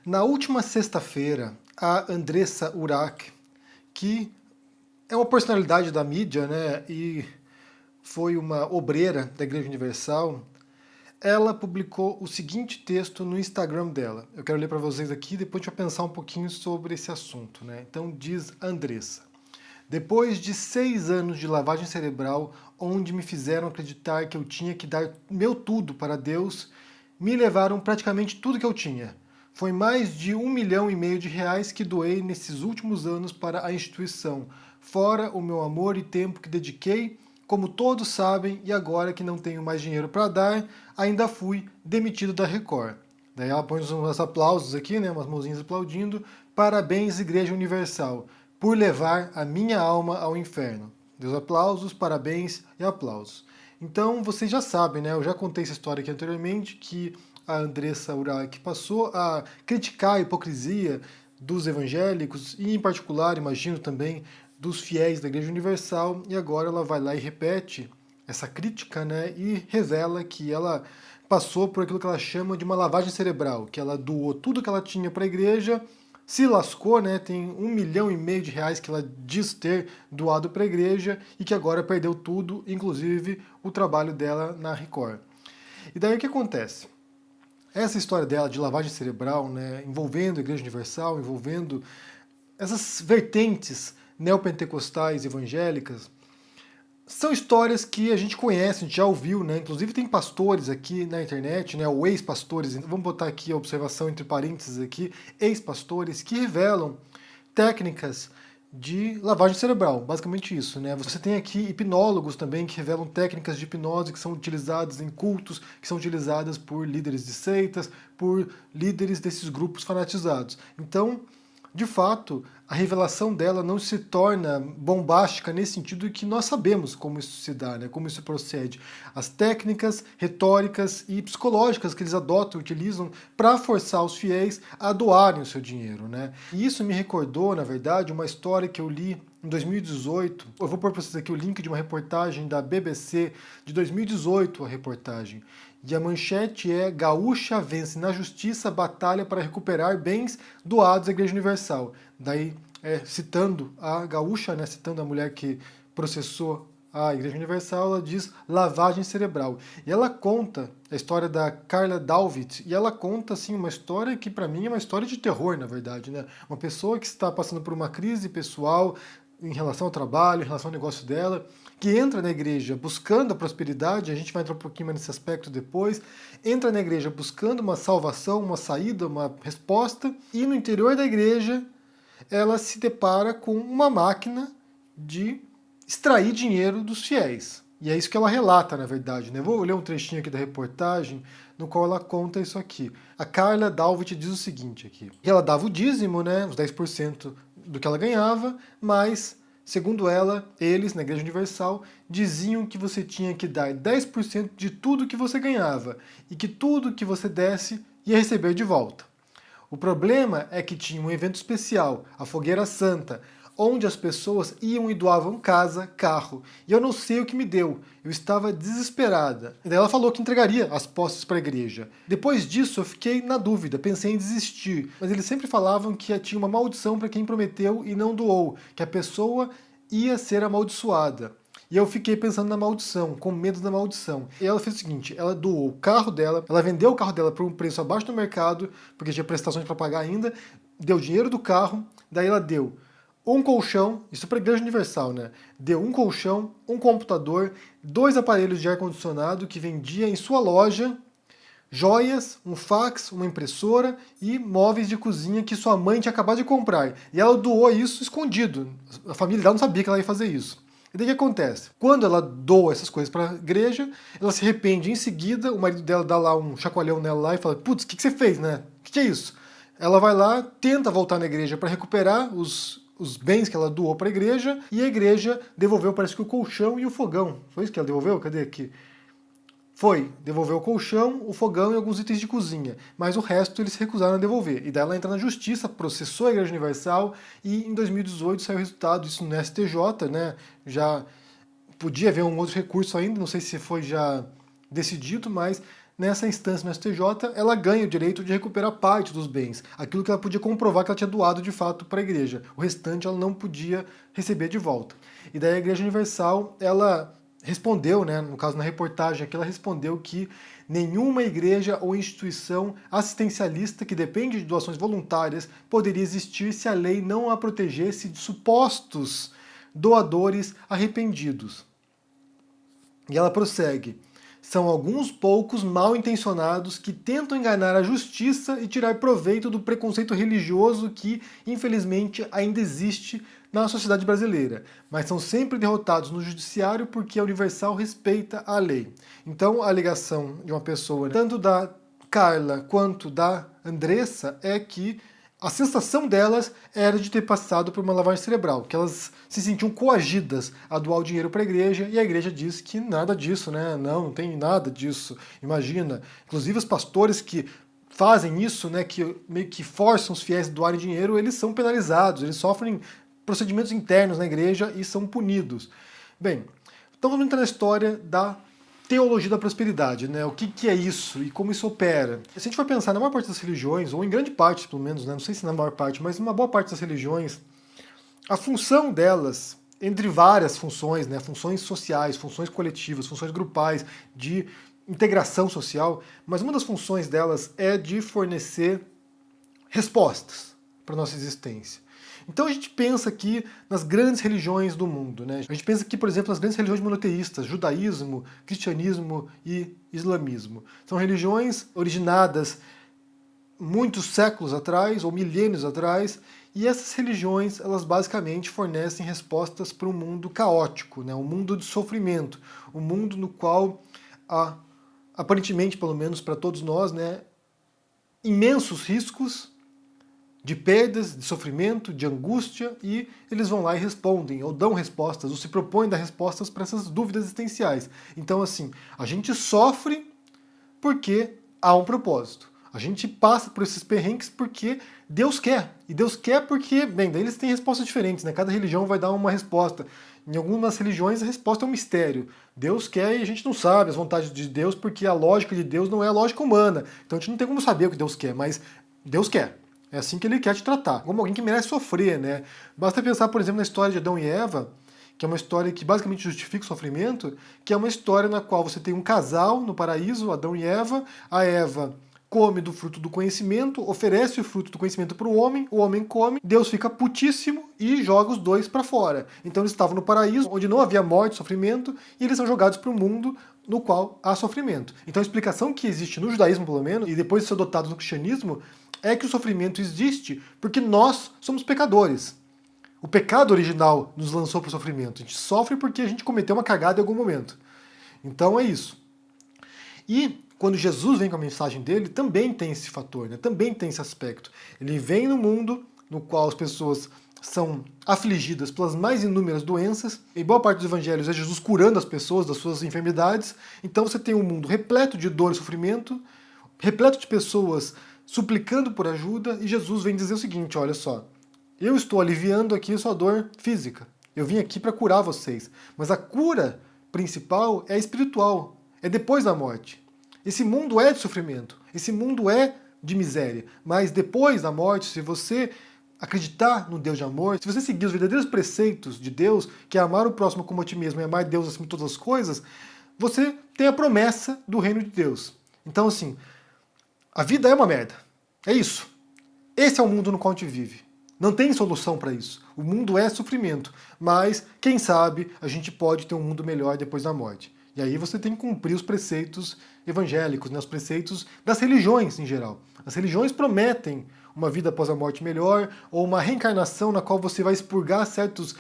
Na última sexta-feira, a Andressa Urach, que é uma personalidade da mídia, né, e foi uma obreira da Igreja Universal, ela publicou o seguinte texto no Instagram dela. Eu quero ler para vocês aqui, depois a gente vai pensar um pouquinho sobre esse assunto, né? Então diz a Andressa: depois de 6 anos de lavagem cerebral, onde me fizeram acreditar que eu tinha que dar meu tudo para Deus, me levaram praticamente tudo que eu tinha. Foi mais de R$ 1,5 milhão que doei nesses últimos anos para a instituição, fora o meu amor e tempo que dediquei, como todos sabem, e agora que não tenho mais dinheiro para dar, ainda fui demitido da Record. Daí ela põe uns aplausos aqui, né, umas mãozinhas aplaudindo. Parabéns, Igreja Universal, por levar a minha alma ao inferno. Deus aplausos, parabéns e aplausos. Então vocês já sabem, né? Eu já contei essa história aqui anteriormente, que a Andressa Urach passou a criticar a hipocrisia dos evangélicos e, em particular, imagino também, dos fiéis da Igreja Universal, e agora ela vai lá e repete essa crítica, né, e revela que ela passou por aquilo que ela chama de uma lavagem cerebral, que ela doou tudo que ela tinha para a igreja, se lascou, né, tem R$ 1,5 milhão que ela diz ter doado para a igreja e que agora perdeu tudo, inclusive o trabalho dela na Record. E daí o que acontece? Essa história dela de lavagem cerebral, né, envolvendo a Igreja Universal, envolvendo essas vertentes neopentecostais evangélicas, são histórias que a gente conhece, a gente já ouviu, né? Inclusive tem pastores aqui na internet, né? Ou ex-pastores, vamos botar aqui a observação entre parênteses aqui, ex-pastores que revelam técnicas de lavagem cerebral, basicamente isso, né? Você tem aqui hipnólogos também que revelam técnicas de hipnose que são utilizadas em cultos, que são utilizadas por líderes de seitas, por líderes desses grupos fanatizados. Então, de fato, a revelação dela não se torna bombástica nesse sentido que nós sabemos como isso se dá, né, como isso procede. As técnicas retóricas e psicológicas que eles adotam, utilizam para forçar os fiéis a doarem o seu dinheiro, né? E isso me recordou, na verdade, uma história que eu li em 2018. Eu vou pôr para vocês aqui o link de uma reportagem da BBC de 2018, a reportagem. E a manchete é: Gaúcha vence na justiça batalha para recuperar bens doados à Igreja Universal. Daí, citando a gaúcha, né, citando a mulher que processou a Igreja Universal, ela diz lavagem cerebral. E ela conta a história da Carla Dalvit, e ela conta assim uma história que para mim é uma história de terror, na verdade, né? Uma pessoa que está passando por uma crise pessoal em relação ao trabalho, em relação ao negócio dela, que entra na igreja buscando a prosperidade, a gente vai entrar um pouquinho mais nesse aspecto depois, entra na igreja buscando uma salvação, uma saída, uma resposta, e no interior da igreja ela se depara com uma máquina de extrair dinheiro dos fiéis. E é isso que ela relata, na verdade, né? Vou ler um trechinho aqui da reportagem, no qual ela conta isso aqui. A Carla Dalvit diz o seguinte aqui: que ela dava o dízimo, né, os 10% do que ela ganhava, mas, segundo ela, eles, na Igreja Universal, diziam que você tinha que dar 10% de tudo que você ganhava, e que tudo que você desse ia receber de volta. O problema é que tinha um evento especial, a Fogueira Santa, onde as pessoas iam e doavam casa, carro. E eu não sei o que me deu. Eu estava desesperada. E daí ela falou que entregaria as posses para a igreja. Depois disso eu fiquei na dúvida, pensei em desistir. Mas eles sempre falavam que tinha uma maldição para quem prometeu e não doou, que a pessoa ia ser amaldiçoada. E eu fiquei pensando na maldição, com medo da maldição. E ela fez o seguinte: ela doou o carro dela, ela vendeu o carro dela por um preço abaixo do mercado, porque tinha prestações para pagar ainda, deu dinheiro do carro, daí ela deu um colchão, isso para a Igreja Universal, né? Deu um colchão, um computador, 2 aparelhos de ar-condicionado que vendia em sua loja, joias, um fax, uma impressora e móveis de cozinha que sua mãe tinha acabado de comprar. E ela doou isso escondido. A família dela não sabia que ela ia fazer isso. E daí o que acontece? Quando ela doa essas coisas para a igreja, ela se arrepende em seguida, o marido dela dá lá um chacoalhão nela lá e fala: putz, o que você fez, né? O que é isso? Ela vai lá, tenta voltar na igreja para recuperar os bens que ela doou para a igreja, e a igreja devolveu, parece que o colchão e o fogão. Foi isso que ela devolveu? Cadê aqui? Foi, devolveu o colchão, o fogão e alguns itens de cozinha, mas o resto eles se recusaram a devolver. E daí ela entra na justiça, processou a Igreja Universal, e em 2018 saiu o resultado, isso no STJ, né? Já podia haver um outro recurso ainda, não sei se foi já decidido, mas nessa instância no STJ, ela ganha o direito de recuperar parte dos bens, aquilo que ela podia comprovar que ela tinha doado de fato para a igreja. O restante ela não podia receber de volta. E daí a Igreja Universal, ela respondeu, né, no caso na reportagem aqui, ela respondeu que nenhuma igreja ou instituição assistencialista que depende de doações voluntárias poderia existir se a lei não a protegesse de supostos doadores arrependidos. E ela prossegue: são alguns poucos mal intencionados que tentam enganar a justiça e tirar proveito do preconceito religioso que, infelizmente, ainda existe na sociedade brasileira, mas são sempre derrotados no judiciário porque a Universal respeita a lei. Então, a alegação de uma pessoa, tanto da Carla quanto da Andressa, é que a sensação delas era de ter passado por uma lavagem cerebral, que elas se sentiam coagidas a doar o dinheiro para a igreja, e a igreja disse que nada disso, né? Não tem nada disso. Imagina. Inclusive os pastores que fazem isso, né, que meio que forçam os fiéis a doarem dinheiro, eles são penalizados, eles sofrem procedimentos internos na igreja e são punidos. Bem, então vamos entrar na história da teologia da prosperidade, né? O que é isso e como isso opera? Se a gente for pensar na maior parte das religiões, ou em grande parte pelo menos, né? Não sei se na maior parte, mas uma boa parte das religiões, a função delas, entre várias funções, né? Funções sociais, funções coletivas, funções grupais, de integração social, mas uma das funções delas é de fornecer respostas para a nossa existência. Então a gente pensa aqui nas grandes religiões do mundo, né? A gente pensa aqui, por exemplo, nas grandes religiões monoteístas, judaísmo, cristianismo e islamismo. São religiões originadas muitos séculos atrás, ou milênios atrás, e essas religiões, elas basicamente fornecem respostas para um mundo caótico, né? Um mundo de sofrimento, um mundo no qual, aparentemente, pelo menos para todos nós, né, imensos riscos de perdas, de sofrimento, de angústia, e eles vão lá e respondem, ou dão respostas, ou se propõem a dar respostas para essas dúvidas existenciais. Então, assim, a gente sofre porque há um propósito. A gente passa por esses perrengues porque Deus quer. E Deus quer porque, bem, daí eles têm respostas diferentes, né? Cada religião vai dar uma resposta. Em algumas religiões a resposta é um mistério. Deus quer e a gente não sabe as vontades de Deus porque a lógica de Deus não é a lógica humana. Então a gente não tem como saber o que Deus quer, mas Deus quer. É assim que ele quer te tratar, como alguém que merece sofrer, né? Basta pensar, por exemplo, na história de Adão e Eva, que é uma história que basicamente justifica o sofrimento, que é uma história na qual você tem um casal no paraíso, Adão e Eva, a Eva come do fruto do conhecimento, oferece o fruto do conhecimento para o homem come, Deus fica putíssimo e joga os dois para fora. Então eles estavam no paraíso, onde não havia morte, sofrimento, e eles são jogados para o mundo no qual há sofrimento. Então a explicação que existe no judaísmo, pelo menos, e depois de ser adotado no cristianismo, é que o sofrimento existe porque nós somos pecadores. O pecado original nos lançou para o sofrimento. A gente sofre porque a gente cometeu uma cagada em algum momento. Então é isso. E quando Jesus vem com a mensagem dele, também tem esse fator, né? Também tem esse aspecto. Ele vem no mundo no qual as pessoas são afligidas pelas mais inúmeras doenças. Em boa parte dos evangelhos é Jesus curando as pessoas das suas enfermidades. Então você tem um mundo repleto de dor e sofrimento, repleto de pessoas suplicando por ajuda, e Jesus vem dizer o seguinte: olha só, eu estou aliviando aqui a sua dor física, eu vim aqui para curar vocês, mas a cura principal é espiritual, é depois da morte. Esse mundo é de sofrimento, esse mundo é de miséria, mas depois da morte, se você acreditar no Deus de amor, se você seguir os verdadeiros preceitos de Deus, que é amar o próximo como a ti mesmo e amar Deus acima de todas as coisas, você tem a promessa do reino de Deus. Então, assim, a vida é uma merda. É isso. Esse é o mundo no qual a gente vive. Não tem solução para isso. O mundo é sofrimento. Mas, quem sabe, a gente pode ter um mundo melhor depois da morte. E aí você tem que cumprir os preceitos evangélicos, né? Os preceitos das religiões em geral. As religiões prometem uma vida após a morte melhor, ou uma reencarnação na qual você vai expurgar certos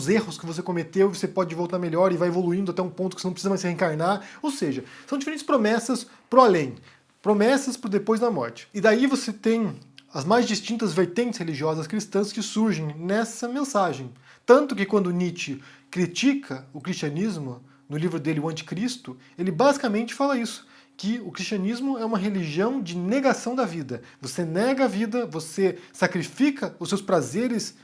erros que você cometeu, você pode voltar melhor e vai evoluindo até um ponto que você não precisa mais se reencarnar. Ou seja, são diferentes promessas pro além. Promessas para depois da morte. E daí você tem as mais distintas vertentes religiosas cristãs que surgem nessa mensagem. Tanto que quando Nietzsche critica o cristianismo, no livro dele O Anticristo, ele basicamente fala isso, que o cristianismo é uma religião de negação da vida. Você nega a vida, você sacrifica os seus prazeres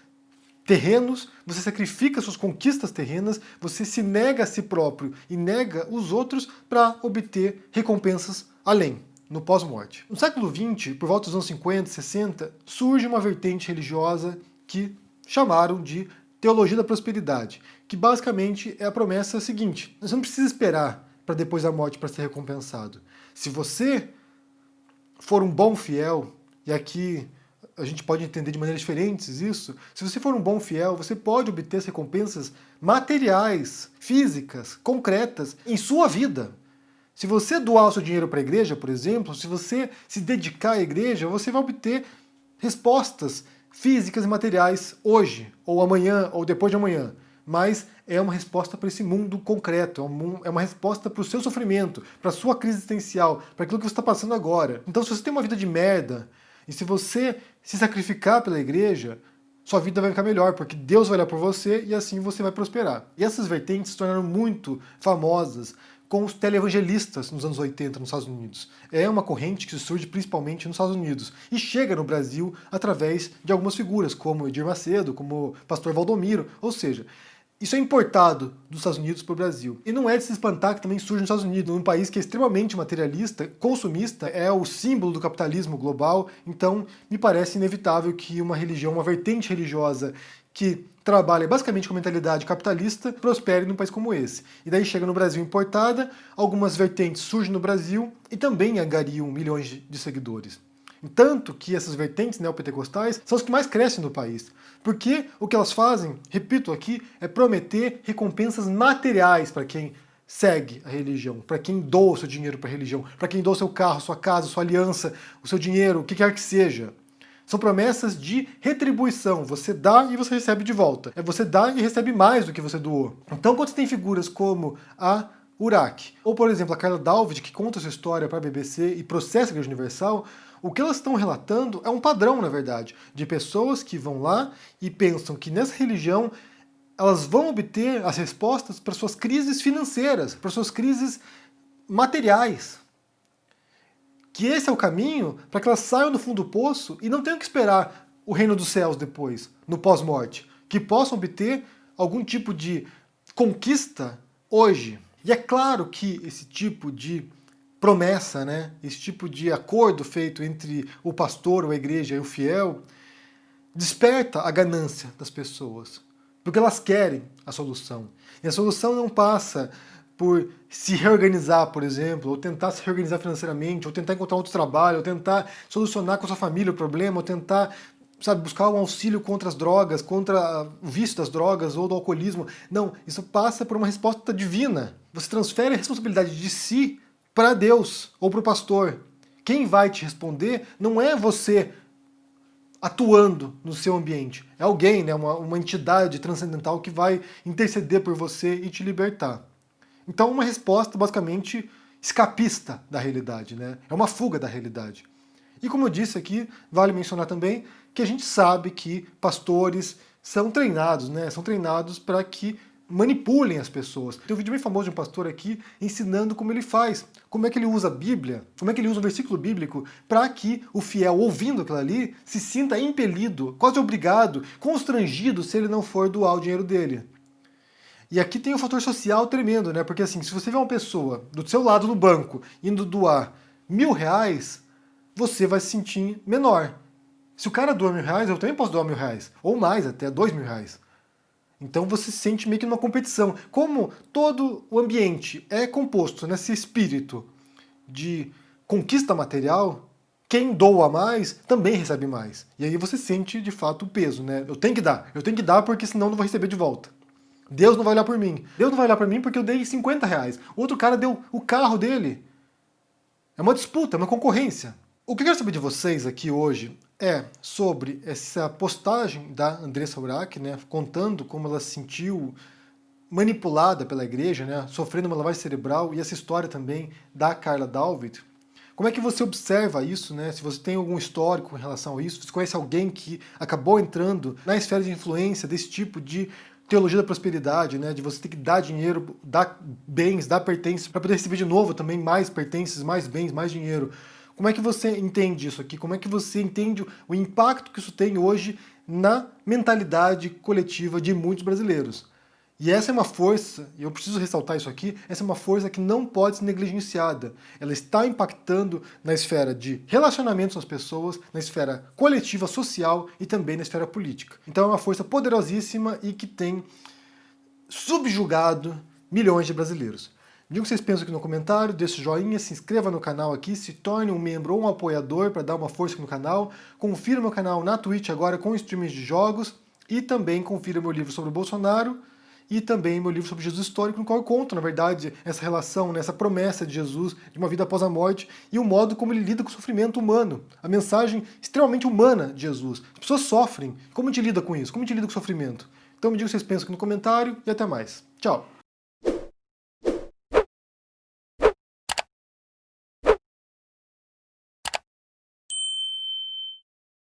terrenos, você sacrifica suas conquistas terrenas, você se nega a si próprio e nega os outros para obter recompensas além, no pós-morte. No século XX, por volta dos anos 50, 60, surge uma vertente religiosa que chamaram de teologia da prosperidade, que basicamente é a promessa seguinte: você não precisa esperar para depois da morte para ser recompensado. Se você for um bom fiel, e aqui a gente pode entender de maneiras diferentes isso, se você for um bom fiel, você pode obter as recompensas materiais, físicas, concretas, em sua vida. Se você doar o seu dinheiro para a igreja, por exemplo, se você se dedicar à igreja, você vai obter respostas físicas e materiais hoje, ou amanhã, ou depois de amanhã. Mas é uma resposta para esse mundo concreto, é uma resposta para o seu sofrimento, para a sua crise existencial, para aquilo que você está passando agora. Então, se você tem uma vida de merda, e se você se sacrificar pela igreja, sua vida vai ficar melhor, porque Deus vai olhar por você e assim você vai prosperar. E essas vertentes se tornaram muito famosas com os televangelistas nos anos 80 nos Estados Unidos. É uma corrente que surge principalmente nos Estados Unidos e chega no Brasil através de algumas figuras, como Edir Macedo, como o pastor Valdomiro, ou seja, isso é importado dos Estados Unidos para o Brasil. E não é de se espantar que também surge nos Estados Unidos, um país que é extremamente materialista, consumista, é o símbolo do capitalismo global, então me parece inevitável que uma religião, uma vertente religiosa que trabalha basicamente com a mentalidade capitalista, prospere num país como esse. E daí chega no Brasil importada, algumas vertentes surgem no Brasil e também angariam milhões de seguidores. Tanto que essas vertentes neopentecostais são as que mais crescem no país. Porque o que elas fazem, repito aqui, é prometer recompensas materiais para quem segue a religião, para quem doa o seu dinheiro para a religião, para quem doa o seu carro, sua casa, sua aliança, o seu dinheiro, o que quer que seja. São promessas de retribuição. Você dá e você recebe de volta. É você dá e recebe mais do que você doou. Então, quando você tem figuras como a Urach, ou por exemplo a Carla Dalvid, que conta sua história para a BBC e processa a Igreja Universal, o que elas estão relatando é um padrão, na verdade, de pessoas que vão lá e pensam que nessa religião elas vão obter as respostas para suas crises financeiras, para suas crises materiais. Que esse é o caminho para que elas saiam do fundo do poço e não tenham que esperar o reino dos céus depois, no pós-morte. Que possam obter algum tipo de conquista hoje. E é claro que esse tipo de promessa, né, esse tipo de acordo feito entre o pastor, ou a igreja e o fiel, desperta a ganância das pessoas. Porque elas querem a solução. E a solução não passa por se reorganizar, por exemplo, ou tentar se reorganizar financeiramente, ou tentar encontrar outro trabalho, ou tentar solucionar com a sua família o problema, ou tentar, sabe, buscar um auxílio contra as drogas, contra o vício das drogas ou do alcoolismo. Não, isso passa por uma resposta divina. Você transfere a responsabilidade de si para Deus ou para o pastor. Quem vai te responder não é você atuando no seu ambiente. É alguém, né, uma entidade transcendental que vai interceder por você e te libertar. Então, uma resposta basicamente escapista da realidade, né? É uma fuga da realidade. E como eu disse aqui, vale mencionar também que a gente sabe que pastores são treinados, né? São treinados para que manipulem as pessoas. Tem um vídeo bem famoso de um pastor aqui ensinando como ele faz, como é que ele usa a Bíblia, como é que ele usa um versículo bíblico para que o fiel, ouvindo aquilo ali, se sinta impelido, quase obrigado, constrangido se ele não for doar o dinheiro dele. E aqui tem um fator social tremendo, né? Porque assim, se você vê uma pessoa do seu lado no banco indo doar R$1.000, você vai se sentir menor. Se o cara doa R$1.000, eu também posso doar R$1.000. Ou mais, até R$2.000. Então você se sente meio que numa competição. Como todo o ambiente é composto nesse espírito de conquista material, quem doa mais também recebe mais. E aí você sente de fato o peso, né? Eu tenho que dar porque senão eu não vou receber de volta. Deus não vai olhar por mim. Deus não vai olhar por mim porque eu dei R$50. O outro cara deu o carro dele. É uma disputa, é uma concorrência. O que eu quero saber de vocês aqui hoje é sobre essa postagem da Andressa Urach, né, contando como ela se sentiu manipulada pela igreja, né, sofrendo uma lavagem cerebral, e essa história também da Carla Dalvid. Como é que você observa isso, né? Se você tem algum histórico em relação a isso, você conhece alguém que acabou entrando na esfera de influência desse tipo de teologia da prosperidade, né, de você ter que dar dinheiro, dar bens, dar pertences, para poder receber de novo também mais pertences, mais bens, mais dinheiro. Como é que você entende isso aqui? Como é que você entende o impacto que isso tem hoje na mentalidade coletiva de muitos brasileiros? E essa é uma força, e eu preciso ressaltar isso aqui, essa é uma força que não pode ser negligenciada. Ela está impactando na esfera de relacionamentos com as pessoas, na esfera coletiva, social e também na esfera política. Então é uma força poderosíssima e que tem subjugado milhões de brasileiros. Diga o que vocês pensam aqui no comentário, deixe o joinha, se inscreva no canal aqui, se torne um membro ou um apoiador para dar uma força aqui no canal. Confira meu canal na Twitch agora com streams de jogos e também confira meu livro sobre o Bolsonaro e também meu livro sobre Jesus histórico, no qual eu conto, na verdade, essa relação, essa promessa de Jesus de uma vida após a morte e o modo como ele lida com o sofrimento humano. A mensagem extremamente humana de Jesus. As pessoas sofrem. Como a gente lida com isso? Como a gente lida com o sofrimento? Então me diga o que vocês pensam aqui no comentário e até mais. Tchau!